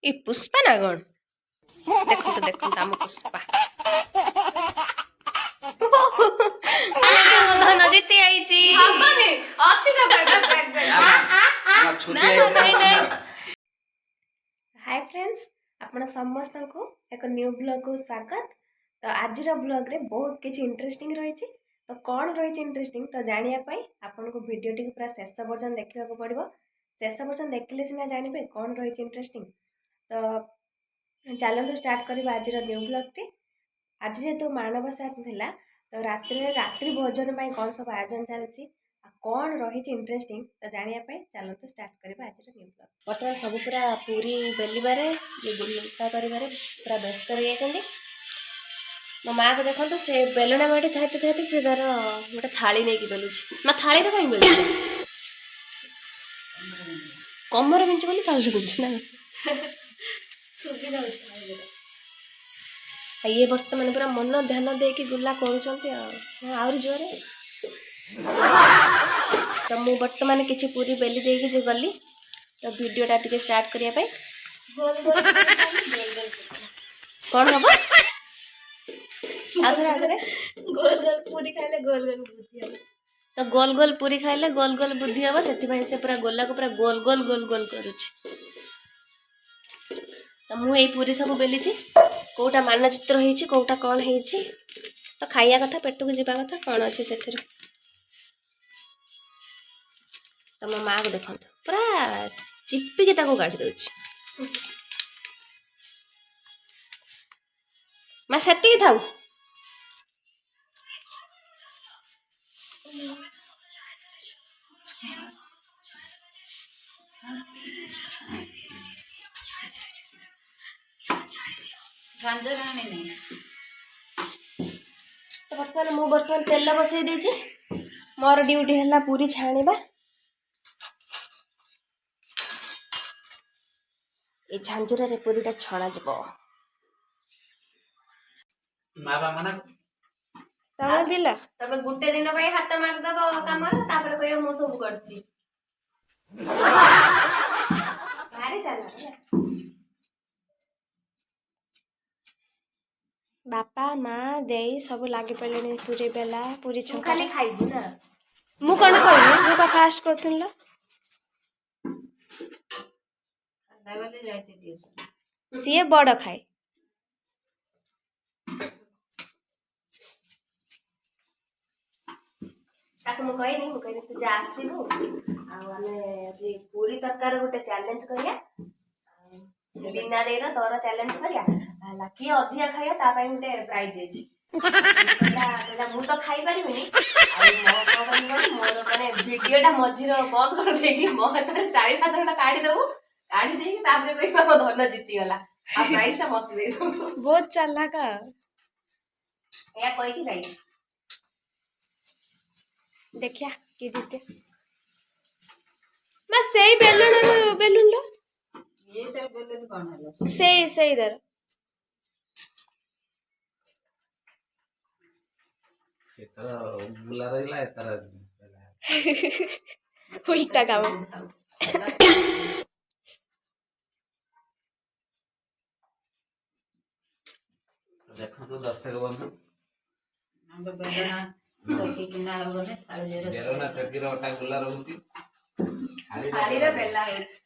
ଏ ପୁଷ୍ପା ନା କଣ? ଦେଖନ୍ତୁ ଦେଖନ୍ତୁ ଆମ ପୁଷ୍ପା ଧନ ଜିତି ଆଇଛି। हाय फ्रेंड्स, आपण समस्त को एक न्यू ब्लॉग को स्वागत। तो आज ब्लॉग रे बहुत किसी इंटरेस्टिंग रही। तो कौन रही इंटरेस्टिंग तो जानापी आपन को वीडियो टी पूरा शेष पर्यटन देखा पड़ो। शेष पर्यटन देखले सीना जानवे कौन रही इंटरेस्टिंग। तो चलते स्टार्ट करवा आज न्यू ब्लॉग टी। आज जेहेतु माणबसा था तो रात्रि भोजन कौन सब आयोजन चलती कौन रही इंटरेस्टिंग तो जानापी चलते स्टार्ट करवा आज न्यू ब्लॉग। बर्तमान सब पूरा पूरी बेलवे ये गुलता कर पूरा व्यस्त रही जाती। मो माँ को देखो से बेलुना बाटी थाते थाते से तार गोटे थाली नहीं बेलुची। माँ थाली कहीं बेलु कमर बिंच बोली थाली बिंच ना ये बर्तमान पूरा मन ध्यान देकी गुला कर जोरे। तो मु बर्तमान किसी पूरी बेली देकी जो गली तो वीडियोटा टिके स्टार्ट करने कौन हम आधे आधे गोल गोल पूरी खाइले गोल गोल बुद्धि हम। तो गोल गोल पूरी खाइले गोल गोल बुद्धि हम से पूरा गोला को पूरा गोल गोल गोल गोल करुछि। तो मु ये पूरी सब बेली कोटा मानचित्र होइछि कोटा कौन होइछि तो खाइया कथा पेट को जीवा कथा कौन अच्छे से। तो मो माँ को देखो पूरा चिपिकी ताको काटी दउछि। माँ सेती थाउ तो बर्तमान तेल बसई देछि। मोर ड्यूटी है पूरी छाणीबा। ये झांझरा रे पूरीटा छणा जब तमे बिला तमे गुटे दिन भाई हाथ मार दबो काम तापर कहियो मु सब करछि भारी चला। बापा माँ देई सब लागे पड़े पूरी बेला पूरी छंका खाली खाइबू ना मु कोन कहली मु का फास्ट करथिन ल लेवल जाय छै ट्यूशन सीए बड़ खाए ताको मु कहनी तू जा आसीबू आ हमें जे पूरी तरकार गोटे चैलेंज करिया लीना देर तोर चैलेंज करिया कि अधिका खाइया ता पई गोटे प्राइज अछि। मु तो खाई पारिबिनी मोर माने वीडियोटा मझिर बंद कर देगी मो हाथ 4-5 घंटा काढ़ी देबू काढ़ी देकी तापरे कहि मो धन जीती गला आ प्राइज ता मत दे बहुत चालाक या कोई की जाई देखिया कि जीते मैं सही बेलून लो ये तर बेलून कोन हलो सही दर एतरा बुला रहिला एतरा उल्टा काम देखो तो दर्शक बंधु हम बेलना चौकी किना होने थाली रे बेलना चौकी रे ओटा गुला रहउची थाली रे बेला होची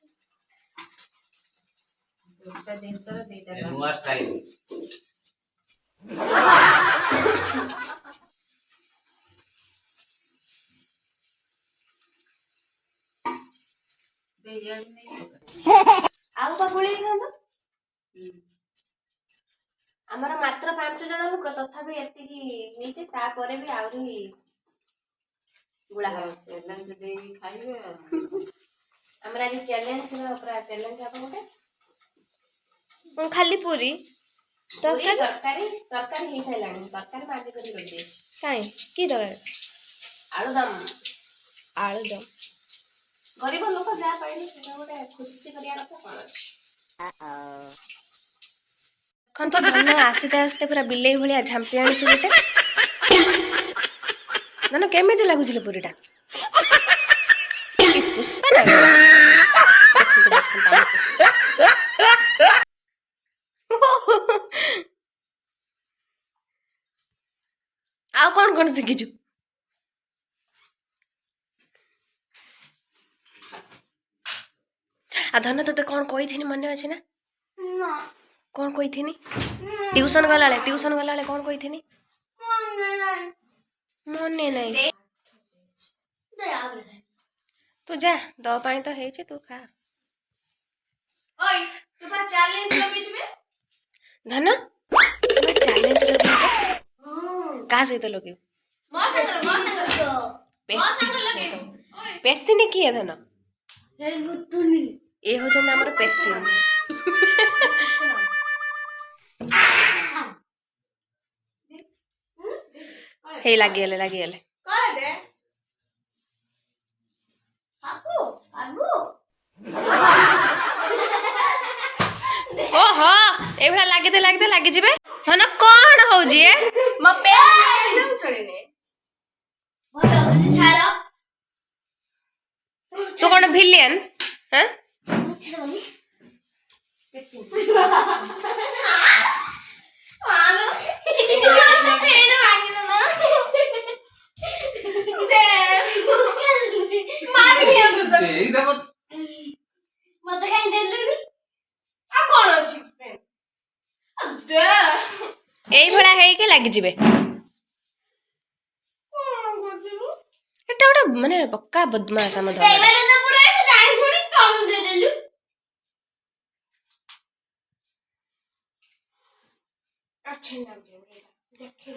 दुटा दिन सर देटा नुआ स्टाइल बे यार नहीं आउ का गोली खांदो हमारा मात्र 5 जन लोक तथापि एतिकी नीचे तापरे भी आउरी गुला हो चैलेंज दे खाइबे हमरा जे चैलेंज पूरा चैलेंज आप गोटे खाली पूरी तरकारी ही सैलानी तरकारी बांधी करी रख दे काई की रहे आलूदम गरीब लोक जा पाइले सेटा गोटे खुशी करिया रख कोन अछि। खन तो धन आस्ते आस्ते पूरा बिलेई भलिया झांपी आनी गोटे ना केमिति लागुछिले पूरीटा पुष्पा ना देखो पुष्पा कौन शिखिचु आ धन तोते कौन कही मन अच्छे ना कौन कही ट्यूशन गला कौन कही मन नहीं तू जा दो पाई तो है तू खा धन चैलेंज लगे का सहित लगे पेतिनी किए धन ये होचंदी हमर पेतिनी हे लागिगले ओहो ए भला लागते लागी जिबे हन कोन हो जी म पे एकदम छोड़ेने तू कोन भिलियन हैं এই ভলা ହେଇକି লাগি ଯିବେ এটা ওটা মানে পক্কা বদমাশ ଆମ ধର এবারে তো পুরো জানি শুনি কম দিয়ে দেলু আচ্ছা নাম দে দেখে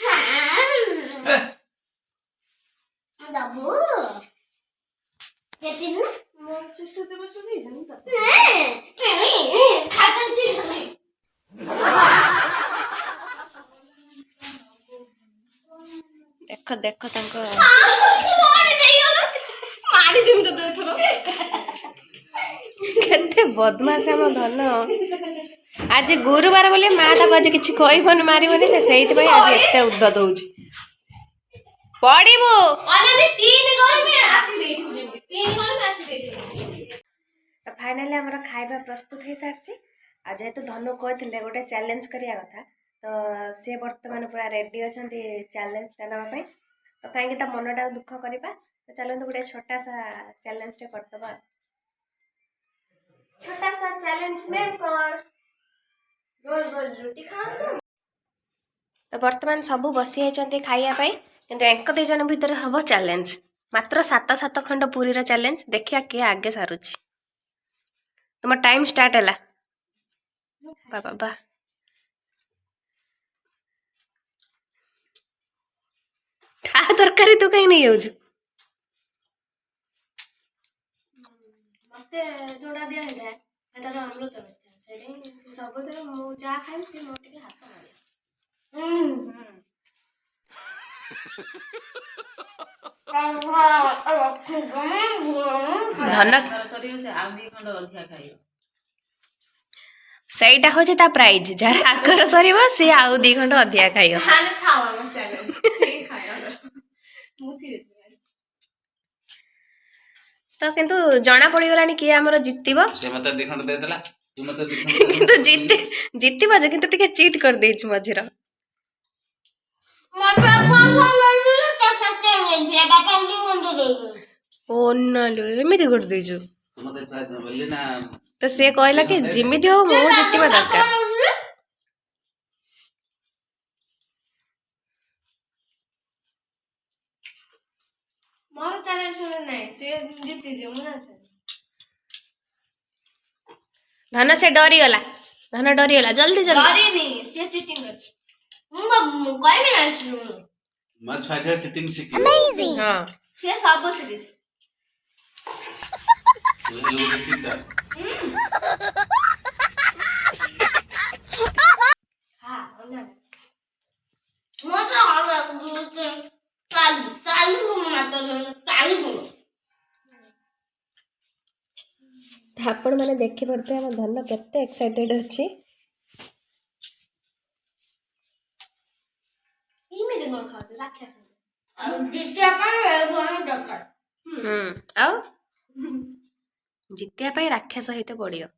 হ্যাঁ দাবু কেতিন না শিশু তো বসে নেই জানি তো খাতা ঠিক আছে देख केते बदमाश हम धन आज गुरुवार बोले माँ आज कि कहबन मारबनी से आज एत उद्दत हो पढ़ू फाइनाली आम खाଇବା प्रस्तुत हो सारी आज जेहेतु धनु कहते गोटे चैलेंज करिया कथा तो सी बर्तमान पूरा रेडी अच्छा चैलेंज टा नापी तो कहीं मनटा दुख करवा तो चलते गोटे छोटा सा चैलेंज टे करदबा छोटा सा चैलेंज में कौन गोल गोल रोटी खाओ तो बर्तमान सब बसी खाइबा किंतु एक दु जन भितर हम चैलेंज मात्र 7 खंड पूरी चैलेंज देखिया किए आगे सारूची तुम टाइम स्टार्ट है बाबा तरकारी तू कहीं नहीं जाऊँ मते जोड़ा दिया है एटा तो अमृत मिष्टा सेरे सब तरह मु जा खाइम से मोटी के हाथ मारे धन सरियो से आउदी खंड अधिया खाइयो सहीटा हो ता प्राइज जार आकर सरीबो से आउ 2 खंड अधिया खाइयो खाने खाओ हम चैलेंज से खाइयो मुथि तो किंतु जना पड़ी गलानी कि हमर जितबो से मते 2 खंड दे देला तू मते 2 खंड किंतु जितबो जे किंतु टिके चीट कर देछ मझिरा मटर कौन लड्डू तो सच्चे में दिया पापा जी मुंडे दे ओ नलो एमिति कर देजु तू मते प्राइज बोलली ना तो से कहला कि जिमिति हो मो जितबा दरकार मोर चैलेंज में नहीं से जीती दियो मुना छै धन से डरी गला जल्दी डरी नहीं से चीटिंग अछि मु कोई में आसु मत छाछे चिटिंग सिकी अमेजिंग हां से सब सिखि छै लोग चिंता हां ओना मो तो हां चालू मत चालू आपण माने देखि पड़ते हम धन केते एक्साइटेड अछि इमे देखो खाओ राक्षस जितिया का भवन डॉक्टर आओ जितिया पाई राक्षस हेते पड़ियो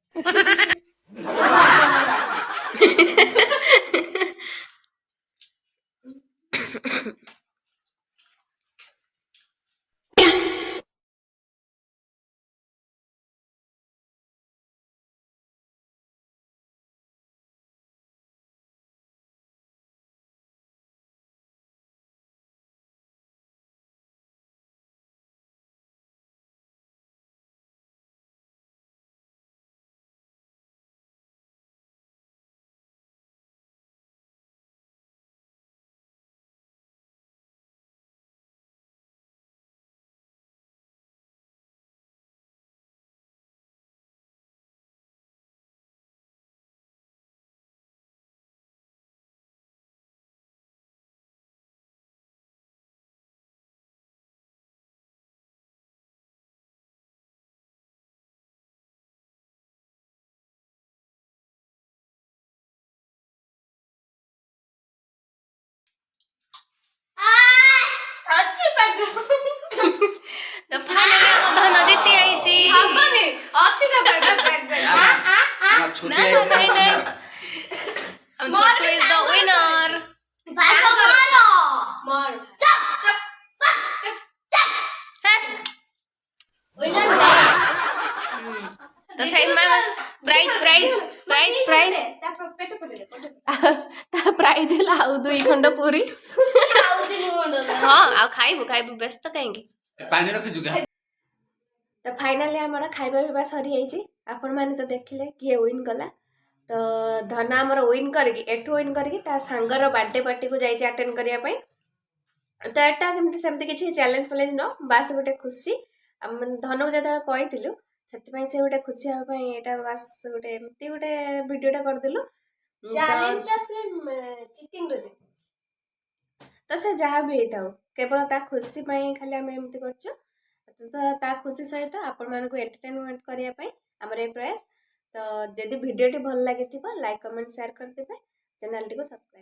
ଅଛି ନା ବ୍ୟାଗ ଆମ ଛୁଟି ନା, ହେଇଥିଲା ନାଇଁ, ନାଇଁ। ଆମର। ଆମ ଛୋଟୁ ଇଜ ଦ ୱିନର। ଭାଗ ମାର ମୋର ତ ସାଇନ୍ ମାର ପ୍ରାଇଜ ତା ପ୍ରାଇଜ ହେଲା ଆଉ 2 ଖଣ୍ଡ ପୁରୀ। ହଁ ଆଉ ଖାଇବୁ ବ୍ୟସ୍ତ କାହିଁକି। ପାଣି ରଖିଛୁ କି? ତ ଫାଇନାଲି ଆମର ଖାଇବା ପିଇବା ସରିଯାଇଛି। ଆପଣମାନେ ତ ଦେଖିଲେ କିଏ ୱିନ୍ କଲା। ତ ଧନ ଆମର ୱିନ୍ କରିକି ଏଠୁ ୱିନ୍ କରିକି ତା ସାଙ୍ଗର ବାର୍ଥଡେ ପାର୍ଟିକୁ ଯାଇଛି ଆଟେଣ୍ଡ କରିବା ପାଇଁ। ତ ଏଟା ସେମିତି କିଛି ଚ୍ୟାଲେଞ୍ଜ ଫ୍ୟାଲେଞ୍ଜ ନ, ବାସ୍ ଗୋଟେ ଖୁସି। ଆମେ ଧନକୁ ଯେତେବେଳେ କହିଥିଲୁ ସେଥିପାଇଁ ସେ ଗୋଟେ ଖୁସି ହେବା ପାଇଁ ଏଇଟା ବାସ୍ ଗୋଟେ ଏମିତି ଗୋଟେ ଭିଡ଼ିଓଟା କରିଦେଲୁ। ଚ୍ୟାଲେଞ୍ଜଟା ସେ ଚିଟିଂରେ ଜିତିଛି। ତ ସେ ଯାହା ବି ହେଇଥାଉ କେବଳ ତା ଖୁସି ପାଇଁ ଖାଲି ଆମେ ଏମିତି କରୁଛୁ। ତ ତା ଖୁସି ସହିତ ଆପଣମାନଙ୍କୁ ଏଣ୍ଟରଟେନମେଣ୍ଟ କରିବା ପାଇଁ ଆମର ଏ ପ୍ରୟାସ। ତ ଯଦି ଭିଡ଼ିଓଟି ଭଲ ଲାଗିଥିବ ଲାଇକ୍ କମେଣ୍ଟ ସେୟାର କରିଦେବେ, ଚ୍ୟାନେଲଟିକୁ ସବସ୍କ୍ରାଇବ୍